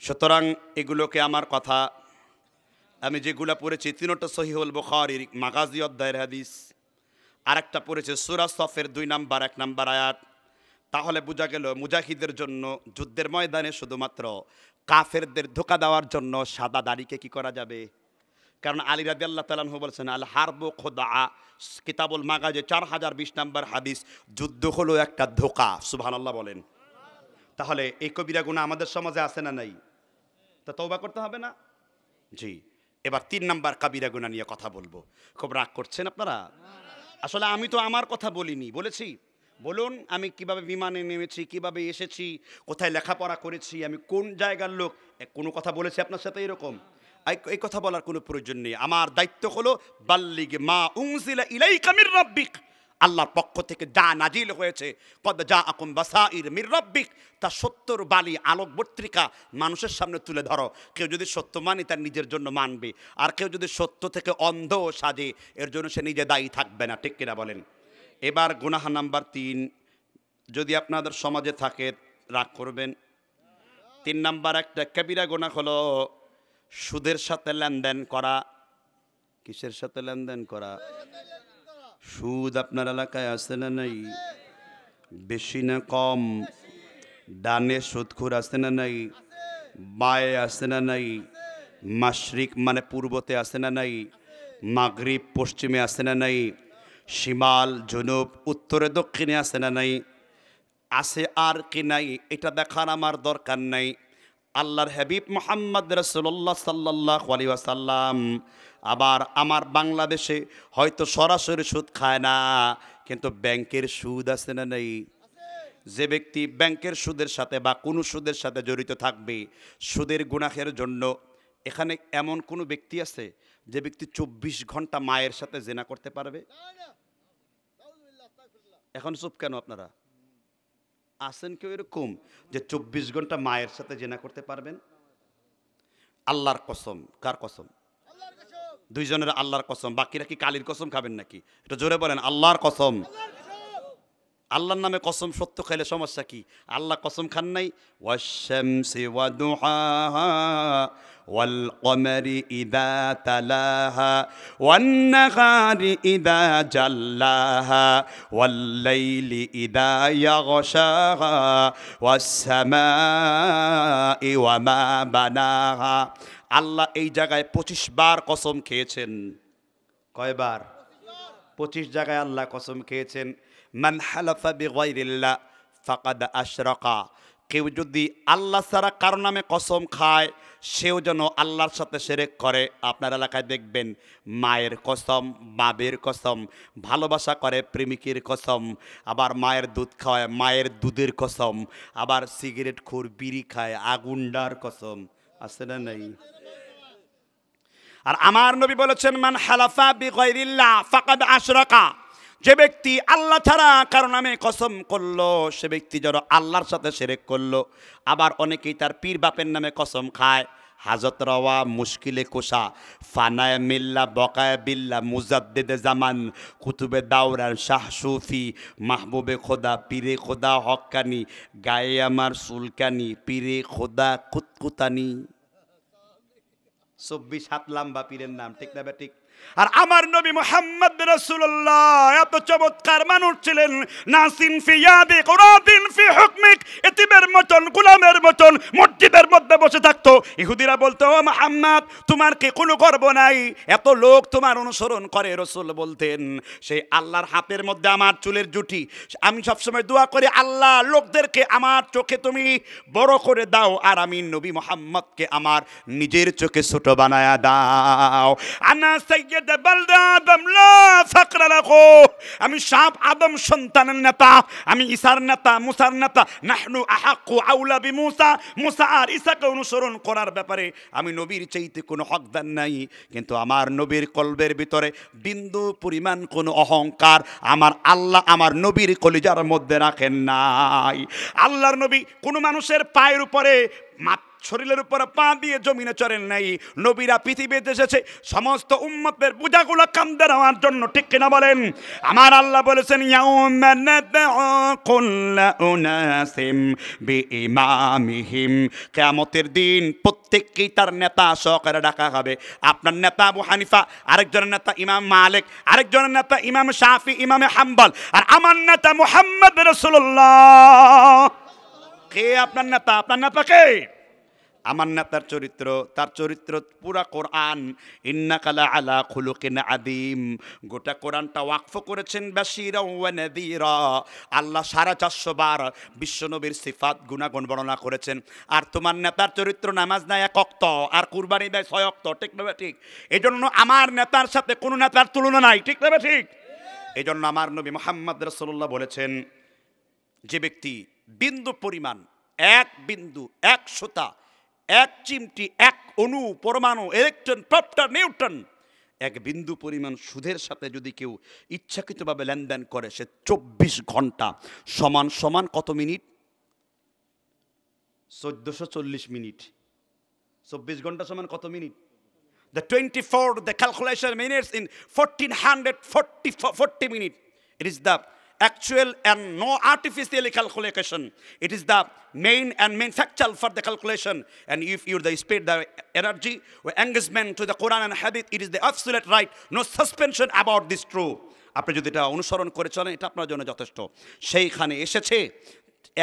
সুতরাং এগুলোকে আমার কথা আমি যেগুলো পড়েছি তিনটা সহিহুল বুখারীর মাগাজি অধ্যায়ের হাদিস, আরেকটা পড়েছে সূরা সফের 2 নাম্বার 1 নাম্বার আয়াত। তাহলে বোঝা গেল মুজাহিদের জন্য যুদ্ধের ময়দানে শুধুমাত্র কাফেরদের ধোঁকা দেওয়ার জন্য সাদা দাড়িকে কি করা যাবে? কারণ আলী রাদিয়াল্লাহু তাআলা আনহু বলেছেন আল হারবু খুদআ, কিতাবুল মাগাজি 4020 নাম্বার হাদিস, যুদ্ধ হলো একটা ধোঁকা। সুবহানাল্লাহ বলেন। তাহলে এই কবিরা গুনাহ আমাদের সমাজে আছে না নাই? তা তওবা করতে হবে না? জি। এবার 3 নাম্বার কবিরা গুনাহ নিয়ে কথা বলবো। খুব রাগ করছেন আপনারা? আসলে আমি তো আমার কথা বলিনি, বলেছি? বলুন আমি কিভাবে বিমানে নেমেছি, কিভাবে এসেছি, কোথায় লেখাপড়া করেছি, আমি কোন জায়গার লোক, কোনো কথা বলেছি আপনার সাথে এরকম? এই কথা বলার কোনো প্রয়োজন নেই। আমার দায়িত্ব হলো বাল্লিগ মা উনজিলা ইলাইকা মির রাব্বিক, আল্লাহর পক্ষ থেকে যা নাজিল হয়েছে, কদ জাআকুম বাসাইর মির রাব্বিক, তা সত্যর বালি আলোকবর্তিকা মানুষের সামনে তুলে ধরো। কেউ যদি সত্য মানে তার নিজের জন্য মানবে, আর কেউ যদি সত্য থেকে অন্ধ সাজে এর জন্য সে নিজে দায়ী থাকবে না। ঠিক কিনা বলেন? এবার গুনাহ নাম্বার 3 যদি আপনাদের সমাজে থাকে রাগ করবেন। 3 নাম্বার একটা কবিরা গুনাহ হলো সুদের সাথে লেনদেন করা। কিসের সাথে লেনদেন করা? সুদ আপনার এলাকায় আছে না নাই? বেশি না কম? ডানে সুদখোর আছে না নাই? বায়ে আছে না নাই? মাশরিক মানে পূর্বতে আছে না নাই? মাগরিব পশ্চিমে আছে না নাই? শিমাল জুনুব উত্তরে দক্ষিণে আছে না নাই? আছে আর কি নাই এটা দেখার আমার দরকার নাই। আল্লাহর হাবিব মুহাম্মদ রাসূলুল্লাহ সাল্লাল্লাহু আলাইহি ওয়াসাল্লাম আবার আমার বাংলাদেশে হয়তো সরাসরি সুদ খায় না, কিন্তু ব্যাংকের সুদ আছে না নাই? যে ব্যক্তি ব্যাংকের সুদের সাথে বা কোনো সুদের সাথে জড়িত থাকবে সুদের গুনাহের জন্য, এখানে এমন কোনো ব্যক্তি আছে যে ব্যক্তি 24 ঘন্টা মায়ের সাথে জিনা করতে পারবে? এখন চুপ কেন আপনারা? আছেন কেউ এরকম যে 24 ঘন্টা মায়ের সাথে জিনা করতে পারবেন? আল্লাহর কসম। কার কসম? দুইজনের আল্লাহর কসম। বাকিরা কি কালির কসম খাবেন নাকি? এটা জোরে বলেন আল্লাহর কসম। আল্লাহর নামে কসম সত্য খাইলে সমস্যা কি? আল্লাহ কসম খান নাই? ওয়াশ-শামসি ওয়া দুহাহা ওয়াল কমারি ইযা তালাহা ওয়ান নাহারি ইযা জাল্লাহা ওয়াল লাইলি ইযা ইয়াগশাহা ওয়াস সামাই ওয়া মা বানাহা। আল্লাহ এই জায়গায় 25 বার কসম খেয়েছেন। কয়বার? 25 জায়গায় আল্লাহ কসম খেয়েছেন। মান হালাফা বিগাইরিল্লাহ ফাকাদ আশরাকা, কেউ যদি আল্লাহ ছাড়া কারো নামে কসম খায় সেও যেন আল্লাহর সাথে শিরক করে। আপনার এলাকায় দেখবেন মায়ের কসম, বাবের কসম, ভালোবাসা করে প্রেমিকের কসম, আবার মায়ের দুধ খাওয়ায় মায়ের দুধের কসম, আবার সিগারেট খোর বিড়ি খায় আগুন্ডার কসম। আছে না নাই? আর আমার নবী বলেছেন মান হালাফা বিগাইরিল্লাহ ফাকাদ আশরাকা, যে ব্যক্তি আল্লাহ ছাড়া কারো নামে কসম করলো সে ব্যক্তি যেন আল্লাহর সাথে শিরক করলো। আবার অনেকেই তার পীর বাপের নামে কসম খায়। হাজত রওয়া মুশকিলে কোষা ফানায় মিল্লা বকায় বিল্লা মুজাদ্দিদে জামান কুতুবে দাওরান শাহ সুফি মাহবুবে খোদা পীরে খোদা হক্কানি গায়ে আমার সুলকানি পীরে খোদা কুতকুতানি। 24 হাত লম্বা পীরের নাম। ঠিক না ঠিক? আর আমার নবী মুহাম্মদ রাসূলুল্লাহ এত চমৎকার মানুষ ছিলেন। নাসিন ফি ইয়াদি কুরাতিন ফি হুকমিক, এতিমের মতন গোলামের মতন মসজিদের মধ্যে বসে থাকতো। ইহুদিরা বলতো ও মুহাম্মদ তোমার কি কোনো গর্ব নাই? এত লোক তোমার অনুসরণ করে। রাসূল বলতেন সেই আল্লাহর হাতের মধ্যে আমার চুলের জুটি। আমি সবসময় দোয়া করি আল্লাহ লোকদেরকে আমার চোখে তুমি বড় করে দাও, আর আমি নবী মুহাম্মদকে আমার নিজের চোখে ছোট বানায়া দাও। আনা সাইয়্যিদ বালদা আদম লা ফাকরা লাহু, আমি সব আদম সন্তানের নেতা, আমি ঈসার নেতা, মুসার নেতা। নাহনু আহাক্কু আউলা বিমুসা, মুসা আর ঈসাকে অনুসরণ করার ব্যাপারে আমি নবীর চাইতে কোনো হকদার নাই। কিন্তু আমার নবীর কলবের ভিতরে বিন্দু পরিমাণ কোনো অহংকার আমার আল্লাহ আমার নবীর কলিজার মধ্যে রাখেন নাই। আল্লাহর নবী কোনো মানুষের পায়ের উপরে শরীরের উপর পা দিয়ে জমিনে চড়েন নাই। নবীরা পৃথিবীতে এসেছে সমস্ত উম্মতের বোঝাগুলো কাঁধে নেওয়ার জন্য, ঠিক কিনা বলেন? আমার আল্লাহ বলেছেন ইয়াউমা নাদউ কুল্লা উনাসিম বিইমামিহিম, কিয়ামতের দিন প্রত্যেককেই তার নেতা সহকারে ডাকা হবে। আপনার নেতা আবু হানিফা, আরেকজনের নেতা ইমাম মালিক, আরেকজনের নেতা ইমাম শাফি, ইমাম হাম্বল, আর আমার নেতা মুহাম্মদ রাসূলুল্লাহ। কে আপনার নেতা? আপনার নেতা কে? আমার নেতার চরিত্র, তার চরিত্র পুরা কোরআন। ইন্নাকা লাআলা খুলুকিন আযীম, গোটা কোরআনটা ওয়াকফ করেছেন বাশীরা ওয়া নাযীরা। আল্লাহ 450 বার বিশ্বনবীর সিফাত গুণাগুণ বর্ণনা করেছেন। আর তোমার নেতার চরিত্র নামাজ নাই 1 ওয়াক্ত, আর কুরবানি দেয় 6 ওয়াক্ত, ঠিক না ঠিক? এজন্য আমার নেতার সাথে কোনো নেতার তুলনা নাই, ঠিক না ঠিক? এজন্য আমার নবী মুহাম্মদ রাসূলুল্লাহ বলেছেন, যে ব্যক্তি বিন্দু পরিমাণ, 1 বিন্দু, 1 সুতা, 1 চিমটি, 1 অণু, পরমাণু, ইলেকট্রন, প্রোটন, নিউট্রন, 1 বিন্দু পরিমাণ সুদের সাথে যদি কেউ ইচ্ছাকৃতভাবে লেনদেন করে, সে 24 ঘন্টা সমান সমান কত মিনিট? 1440 মিনিট। 24 ঘন্টা সমান কত minute? The 24, the calculation minutes in 1440 minutes. It is the actual and no artificial calculation. It is the main factor for the calculation. And if you the speed, the energy, or engagement to the Quran and Hadith, it is the absolute right. No suspension about this true. আপনি যদি এটা অনুসরণ করে চলেন, এটা আপনার জন্য যথেষ্ট। সেইখানে এসেছে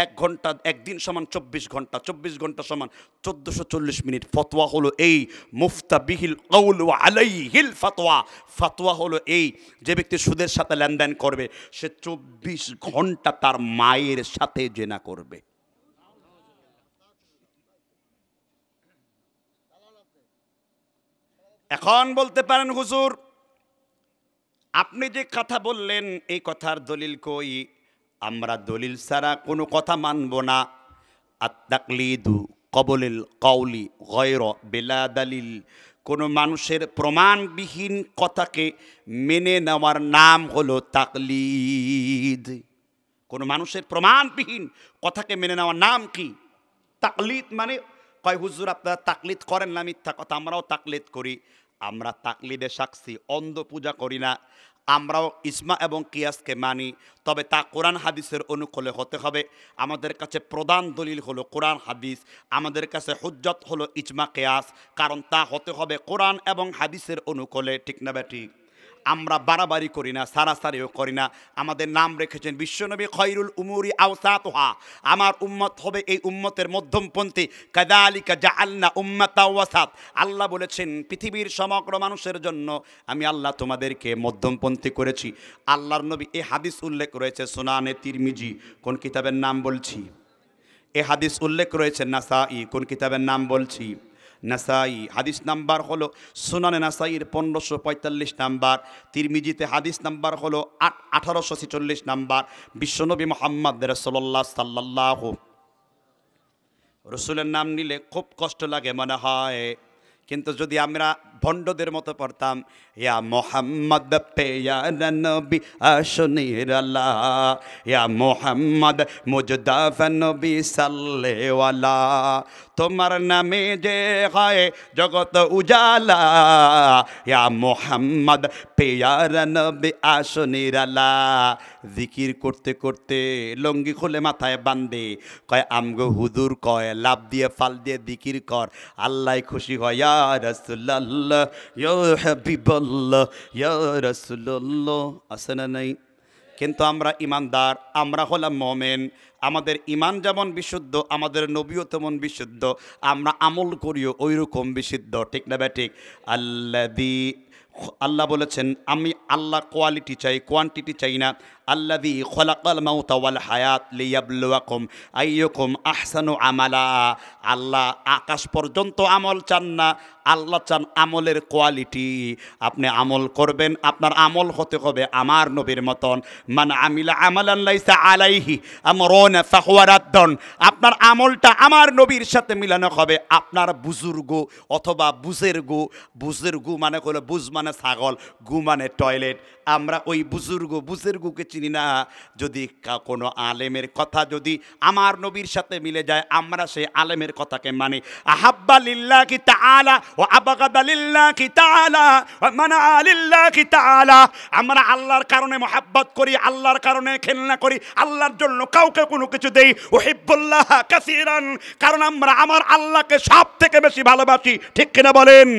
1 ঘন্টা, 1 দিন সমান 24 ঘন্টা, 24 ঘন্টা সমান 1440 মিনিট। ফতোয়া হলো এই, মুফতাবিহিল কওল ওয়া আলাইহিল ফাতোয়া। ফতোয়া হলো এই, যে ব্যক্তি সুদের সাথে লেনদেন করবে, সে 24 ঘন্টা তার মায়ের সাথে জেনা করবে। এখন বলতে পারেন, হুজুর আপনি যে কথা বললেন এই কথার দলিল কই? আমরা দলিল ছাড়া কোনো কথা মানব না। আত-তাকলিদু কবলিল কওলি গায়রা বিলা দালিল, কোনো মানুষের প্রমাণবিহীন কথাকে মেনে নেওয়ার নাম হলো তাকলিদ। কোনো মানুষের প্রমাণবিহীন কথাকে মেনে নেওয়ার নাম কি? তাকলিদ। মানে কয় হুজুর আপনারা তাকলিদ করেন না, মিথ্যা কথা। আমরাও তাকলিদ করি। আমরা তাকলিদে সাক্ষী, অন্ধ পূজা করি না। আমরাও ইজমা এবং কিয়াসকে মানি, তবে তা কোরআন হাদিসের অনুকূলে হতে হবে। আমাদের কাছে প্রধান দলিল হলো কোরআন হাদিস, আমাদের কাছে হুজ্জত হলো ইজমা কিয়াস, কারণ তা হতে হবে কোরআন এবং হাদিসের অনুকূলে, ঠিক না বেঠিক? আমরা বাড়াবাড়ি করি না, সারাসারিও করি না। আমাদের নাম রেখেছেন বিশ্বনবী খয়রুল উমুরি আওসাতুহা, আমার উম্মত হবে এই উম্মতের মধ্যমপন্থী। কাযালিকা জাআলনা উম্মাতাও ওয়াসাত, আল্লাহ বলেছেন পৃথিবীর সমগ্র মানুষের জন্য আমি আল্লাহ তোমাদেরকে মধ্যমপন্থী করেছি। আল্লাহর নবী এই হাদিস উল্লেখ রয়েছে সুনানে তিরমিজি, কোন কিতাবের নাম বলছি? এই হাদিস উল্লেখ রয়েছে নাসাই, কোন কিতাবের নাম বলছি? নাসাই। হাদিস নাম্বার হলো সুনানে নাসাইয়ের 1545 নাম্বার, তিরমিজিতে হাদিস নাম্বার হলো 1846 নাম্বার। বিশ্বনবী মুহাম্মদ রাসূলুল্লাহ সাল্লাল্লাহু, রসুলের নাম নিলে খুব কষ্ট লাগে মনে হয়, কিন্তু যদি আমরা ভণ্ডদের মতো পড়তাম, ইয়া মোহাম্মদ পেয়ারা নবী আসনির আল্লাহ, ইয়া মোহাম্মদ মুজদাফা নবী সাল্লেওয়ালা, তোমার নামে যে হয় জগত উজালা, ইয়া মোহাম্মদ পেয়ারা নবী আসনির আল্লাহ। জিকির করতে করতে লঙ্গি খুলে মাথায় বান্ধে, কয় আমগো হুজুর কয় লাভ দিয়ে ফাল দিয়ে জিকির কর, আল্লাহ খুশি হয়। ইয়া রাসূলুল্লাহ, ইয়া হাবিবাল্লাহ, ইয়া রাসূলুল্লাহ, আছে না নাই? কিন্তু আমরা ইমানদার, আমরা হলাম মুমিন, আমাদের ইমান যেমন বিশুদ্ধ, আমাদের নবীও তেমন বিশুদ্ধ, আমরা আমল করিও ওই রকম বিশুদ্ধ, ঠিক না ঠিক? আল্লাহ বলেছেন আমি আল্লাহ কোয়ালিটি চাই, কোয়ান্টিটি চাই না। আল্লাযী খলাকাল মাউতা ওয়াল হায়াত লিয়াবলুয়াকুম আইয়ুকুম আহসানু আমালা। আল্লাহ আকাশ পর্যন্ত আমল চান না, আল্লাহ চান আমলের কোয়ালিটি। আপনি আমল করবেন, আপনার আমল হতে হবে আমার নবীর মতন। মান আমিলা আমালান লাইসা আলাইহি আমরুনা ফাহুয়া রাদ্দুন। আপনার আমলটা আমার নবীর সাথে মিলানো হবে। আপনার বুজুর্গ অথবা বুজের্গ, বুজের্গ মানে হলো বুঝ মানে মানে ছাগল, গু মানে টয়লেট। আমরা ওই বুজুর্গকে চিনি না। যদি কোনো আলেমের কথা যদি আমার নবীর সাথে মিলে যায়, আমরা সেই আলেমের কথাকে মানি। আহাব্বা লিল্লাহি তাআলা ওয়া আবগাদা লিল্লাহি তাআলা ওয়া মানা লিল্লাহি তাআলা। আমরা আল্লাহর কারণে মহব্বত করি, আল্লাহর কারণে ঘৃণা করি, আল্লাহর জন্য কাউকে কোনো কিছু দেই। উহিব্বুল্লাহ কাসীরান, কারণ আমরা আমার আল্লাহকে সব থেকে বেশি ভালোবাসি। ঠিক কিনা বলেন?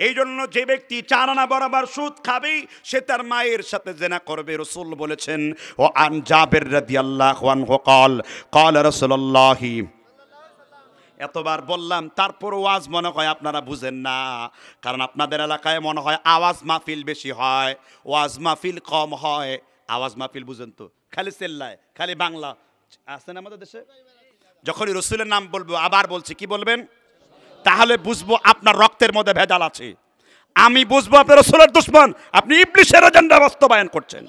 এই জন্য যে ব্যক্তি 4 আনা বরাবর সুদ খাবে সে তার মায়ের সাথে জিনা করবে। রাসূল বলেছেন, ও আন জাবির রাদিয়াল্লাহু আনহু قال قال رسول الله। এতবার বললাম তারপর ওয়াজ মনে হয় আপনারা বুঝেন না, কারণ আপনাদের এলাকায় মনে হয় আওয়াজ মাহফিল বেশি হয়, ওয়াজ মাহফিল কম হয়। আওয়াজ মাহফিল বুঝেন তো, খালি চেল্লায়, খালি বাংলা আছে না আমাদের দেশে। যখনই রাসূলের নাম বলবো, আবার বলছি, কি বলবেন? তাহলে বুঝবো আপনার রক্তের মধ্যে ভেজাল আছে। আমি বুঝবো আপনি রাসূলের দুশমন, আপনি ইবলিসের এজেন্ডা বাস্তবায়ন করছেন।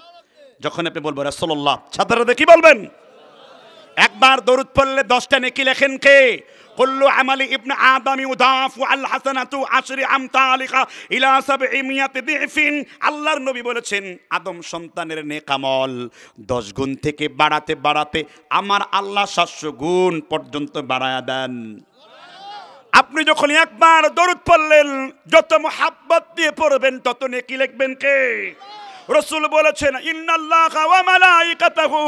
যখন আপনি বলবো রাসূলুল্লাহ, সাধারণত কি বলবেন? একবার দরুদ পড়লে 10টা নেকি লেখেন কে? কুল্লু আমালি ইবনে আদম ইউদাফু আল হাসানাতু আশরি আমতালিকা ইলা 700 দিফিন। আল্লাহর নবী বলেছেন, আদম সন্তানের নেক আমল 10 গুণ থেকে বাড়াতে বাড়াতে আমার আল্লাহ 700 গুণ পর্যন্ত বাড়ায়া দেন। আপনি যখন একবার দরুদ পড়লেন, যত মুহাব্বত দিয়ে পড়বেন তত নেকি লিখবেন কে? রাসূল বলেছেন, ইন্নাল্লাহা ওয়া মালাইকাতাহু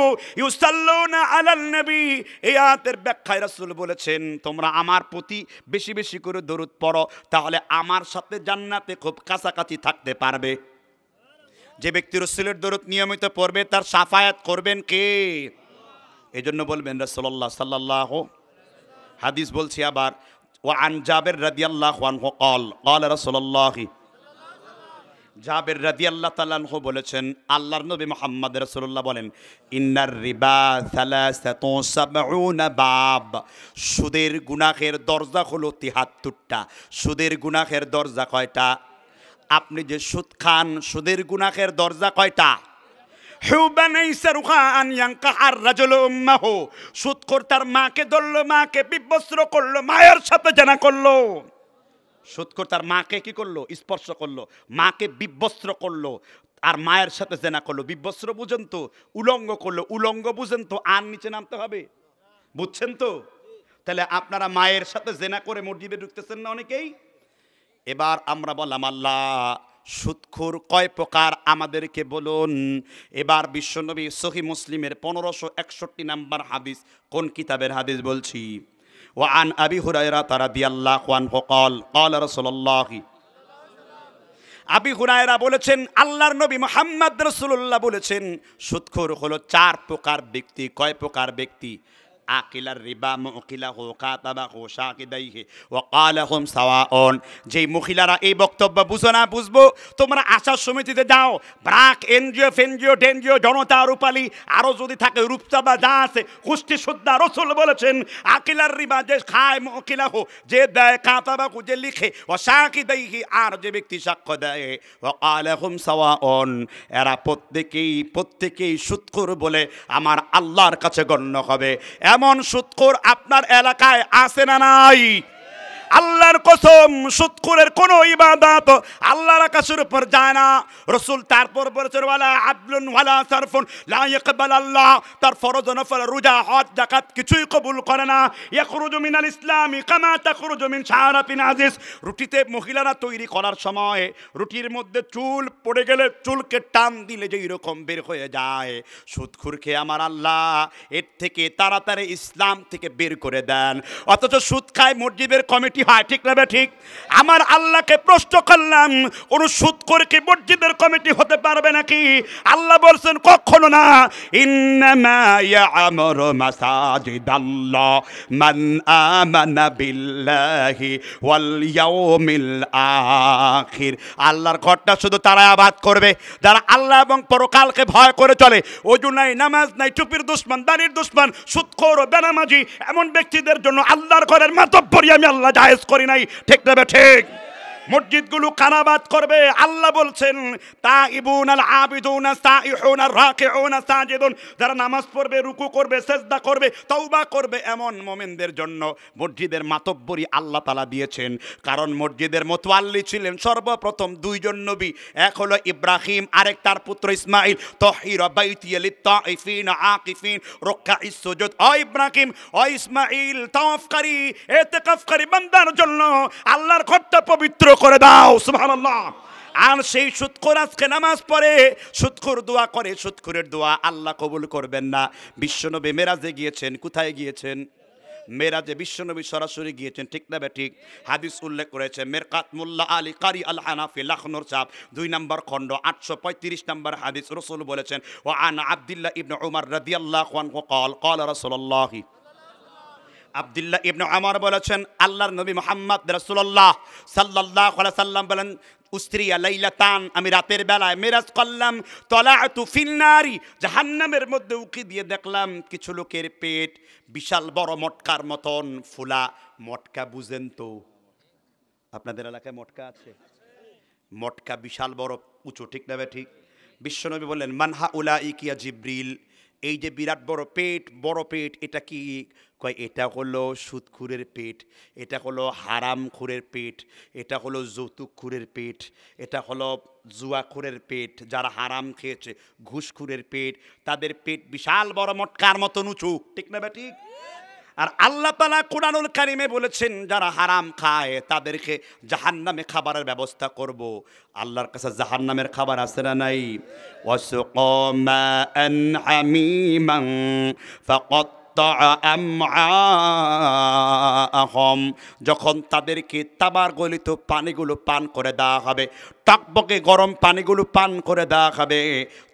ইউসাল্লুনা আলান নবী। এই আয়াতের ব্যাখ্যায় রাসূল বলেছেন, তোমরা আমার প্রতি বেশি বেশি করে দরুদ পড়ো, তাহলে আমার সাথে জান্নাতে খুব কাছাকাছি থাকতে পারবে। যে ব্যক্তি রাসূলের দরুদ নিয়মিত পড়বে তার শাফায়াত করবেন কে? এজন্য বলবেন রাসূলুল্লাহ সাল্লাল্লাহু। হাদিস বলছি আবার, ওয়া আন জাবির রাদিয়াল্লাহু আনহু قال قال رسول الله। জাবির রাদিয়াল্লাহু তাআলা আনহু বলেছেন, আল্লাহর নবী মুহাম্মদ রাসূলুল্লাহ বলেন, ইন্নার রিবা 73 বাব। সুদের গুনাহের দরজা হলো 73টা। সুদের গুনাহের দরজা কয়টা? আপনি যে সুদ খান, সুদের গুনাহের দরজা কয়টা? সুদখোর তার মাকে ধরলো, মাকে বিবস্ত্র করলো, মায়ের সাথে জানা করলো। সুদখোর তার মাকে কি করলো? স্পর্শ করলো, মাকে বিবস্ত্র করলো, আর মায়ের সাথে জেনা করলো। বিবস্ত্র বুঝেন তো? উলঙ্গ করলো। উলঙ্গ বুঝেন তো? আর নিচে নামতে হবে, বুঝছেন তো? তাহলে আপনারা মায়ের সাথে জেনা করে মসজিদে ঢুকতেছেন না অনেকেই। এবার আমরা বললাম, আল্লাহ সুদখোর কয় প্রকার আমাদেরকে বলুন। এবার বিশ্বনবী সহিহ মুসলিমের 1561 নম্বর হাদিস, কোন কিতাবের হাদিস বলছি? ওয়া আন আবি হুরায়রা রাদিয়াল্লাহু আনহু قال قال رسول الله। আবি হুরায়রা বলেছেন, আল্লাহর নবী মুহাম্মদ রাসূলুল্লাহ বলেছেন, সুদখোর হলো 4 প্রকার ব্যক্তি। কয় প্রকার ব্যক্তি? আকিলার রিবা মুকিলাহু কাতাবাহু শাকিদাইহি ওয়া ক্বালাহুম সাওয়াউন। যেই মহিলারা এই বক্তব্য বুঝো না, বুঝবো, তোমরা আশা সমিতিতে যাও, ব্রাক, এনজিও, ফেনজিও, ডেনজিও, জনতা, রূপালী, আরও যদি থাকে রূপচাঁদা যা আছে, কুষ্টি সুদ্দা। রাসূল বলেছেন, আকিলার রিবা যে খায়, মুকিলাহু যে দেয়, কাতাবাহু যে লিখে, ওয়া শাকিদাইহি আর যে ব্যক্তি সাক্ষ্য দেয়, ওয়া ক্বালাহুম সাওয়াউন এরা প্রত্যেকেই সুদখোর বলে আমার আল্লাহর কাছে গণ্য হবে। এমন সুদখোর আপনার এলাকায় আছে না নাই? আল্লাহর কসম, সুদখোরের কোনো ইবাদত আল্লাহর কাছের উপর যায় না। রাসূল তারপর বলেছেন, ওয়ালা আদলুন ওয়ালা সারফুন লা ইয়াকবাল আল্লাহ। তার ফরজ নফল, রোজা, হজ, যাকাত কিছুই কবুল করে না। ইয়াখরুজু মিনাল ইসলামি কামা তাখরুজু মিন শারাতিন আজিজ। রুটিতে মহিলারা তৈরি করার সময় রুটির মধ্যে চুল পড়ে গেলে চুলকে টান দিলে যেই রকম বের হয়ে যায়, সুদখোরকে আমার আল্লাহ এর থেকে তাড়াতাড়ি ইসলাম থেকে বের করে দেন। অথচ সুদ খায় মসজিদের কমিটি হয়, ঠিক না? ঠিক। আমার আল্লাহকে প্রশ্ন করলাম, কোন সুদখোর কি মসজিদের কমিটি হতে পারবে নাকি? আল্লাহ বলছেন, কখনো না। ইন্নামা ইয়া'মুরু মাসাজিদাল্লাহ মান আমানা বিল্লাহি ওয়াল ইয়াউমিল আখির। আল্লাহর ঘরটা শুধু তারা আবাদ করবে যারা আল্লাহ এবং পরকালকে ভয় করে চলে। ওযু নাই, নামাজ নাই, টুপির দুশমন, দাড়ির দুশমন, সুদখোর, বেনামাজি এমন ব্যক্তিদের জন্য আল্লাহর ঘরের মাতব্বরি আমি আল্লাহ জায়েজ করি নাই। ঠিক না? ঠিক। মসজিদগুলো কানাবাদ করবে। আল্লাহ বলছেন তাইবুন আল আবিদুন সাইহুন আর রাকিউন সাজিদুন, যারা নামাজ পড়বে, রুকু করবে, সিজদা করবে, তওবা করবে, এমন মুমিনদের জন্য মসজিদের মাতব্বরি আল্লাহ তাআলা দিয়েছেন। কারণ মসজিদের মুতাওয়াল্লি ছিলেন সর্বপ্রথম দুইজন নবী, এক হলো ইব্রাহিম, আরেক তার পুত্র ইসমাঈল। তাহির বাইতিয়া লিত-তাইফিন আকিফিন রুকআইস সুজুদ। ও ইব্রাহিম, ও ইসমাঈল, তাওয়াফকারী ইতিকাফকারী বান্দার জন্য আল্লাহর ঘরটা পবিত্র করে দাও। সুবহানাল্লাহ। আর সেই সুদখোর আজকে নামাজ পড়ে, সুদখোর দোয়া করে, সুদখোরের দোয়া আল্লাহ কবুল করবেন না। বিশ্বনবী মেরাজে গিয়েছেন। কোথায় গিয়েছেন? মেরাজে বিশ্বনবী সরাসরি গিয়েছেন, ঠিক না ঠিক? হাদিস উল্লেখ করেছে মিরকাত মোল্লা আলী কারি আল হানাফি লখনৌর চাপ 2 নম্বর খণ্ড 835 নম্বর হাদিস। রাসূল বলেছেন ওয়া আন আব্দুল্লাহ ইবনে উমর রাদিয়াল্লাহু আনহু قال قال রাসূলুল্লাহ, আব্দুল্লাহ ইবনে উমর বলেছেন আল্লাহর নবী মুহাম্মদ রাসূলুল্লাহ সাল্লাল্লাহু আলাইহি সাল্লাম বলেন উস্ত্রিয়া লাইলাতান, আমি রাতের বেলায় মেরাজ করলাম, তলাআতু ফিন নারি, জাহান্নামের মধ্যে উকি দিয়ে দেখলাম কিছু লোকের পেট বিশাল বড় মটকার মতন ফুলা। মটকা বুঝেন তো? আপনাদের এলাকায় মটকা আছে? মটকা বিশাল বড় উঁচু, ঠিক না ঠিক? বিশ্বনবী বললেন মানহা উলাইকা ইয়া জিবরিল, এই যে বিরাট বড় পেট, এটা কি? কয় এটা হলো সুদখুরের পেট, এটা হলো হারামখোরের পেট, এটা হলো যৌতুকখোরের পেট, এটা হলো জুয়াখোরের পেট, যারা হারাম খেয়েছে, ঘুষখোরের পেট, তাদের পেট বিশাল বড় মটকার মতন উঁচু, ঠিক না ঠিক? আর আল্লাহ তাআলা কুরআনুল কারীমে বলেছেন যারা হারাম খায় তাদেরকে জাহান্নামে খাবারের ব্যবস্থা করব। আল্লাহর কাছে জাহান্নামের খাবার আছে না নাই? ওয়াসুকা মাআন হামিমান ফাকাত্তাআ আমআআহুম, যখন তাদেরকে তামার গলিত পানিগুলো পান করে দেওয়া হবে, টকবকে গরম পানিগুলো পান করে দেওয়া হবে,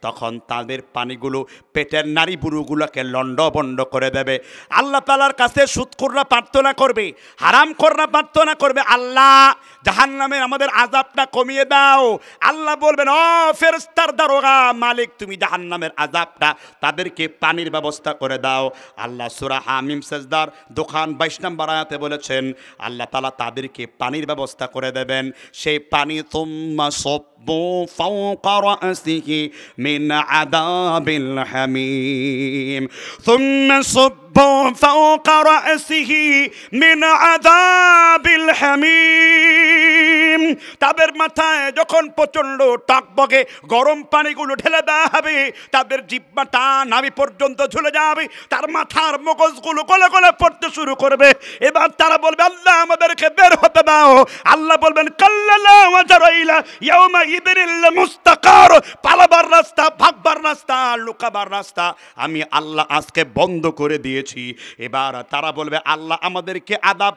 তখন তাদের পানিগুলো পেটের নাড়ি বুড়ুগুলোকে লন্ডভন্ড করে দেবে। আল্লাহ তাআলার কাছে সুদখোররা প্রার্থনা করবে, হারামখোররা প্রার্থনা করবে, আল্লাহ জাহান্নামের আমাদের আযাবটা কমিয়ে দাও। আল্লাহ বলবেন ও ফেরেশতার দারোগা মালিক, তুমি জাহান্নামের আযাবটা তাদেরকে পানির ব্যবস্থা করে দাও। আল্লাহ সূরা হামিম সিজদার দোকান 22 নম্বর আয়াতে বলেছেন আল্লাহ তাআলা তাদেরকে পানির ব্যবস্থা করে দেবেন। সেই পানি তুম্মা সাব্বু ফাওকা রাসিহি মিন আযাবিল হামিম, তুম্মা সাব্বু ফাওকা রাসিহি মিন আযাবিল হামিম। তাদের মাথায় যখন প্রচন্ড টকবকে গরম পানিগুলো ঢেলে দেওয়া হবে, তাদের জিহ্বাটা নাভি পর্যন্ত ঝুলে যাবে, তার মাথার মগজগুলো গলে গলে পড়তে শুরু করবে। এবার তারা বলবে আল্লাহ আমাদেরকে বের হতে দাও। আল্লাহ বলবেন কাল্লালা ওয়াজারাইলা ইয়াউমা ইদিনিল মুস্তাকার, পালাবার রাস্তা, ভাগবার রাস্তা, লুকাবার রাস্তা আমি আল্লাহ আজকে বন্ধ করে দিয়েছি। এবার তারা বলবে আল্লাহ আমাদেরকে আযাব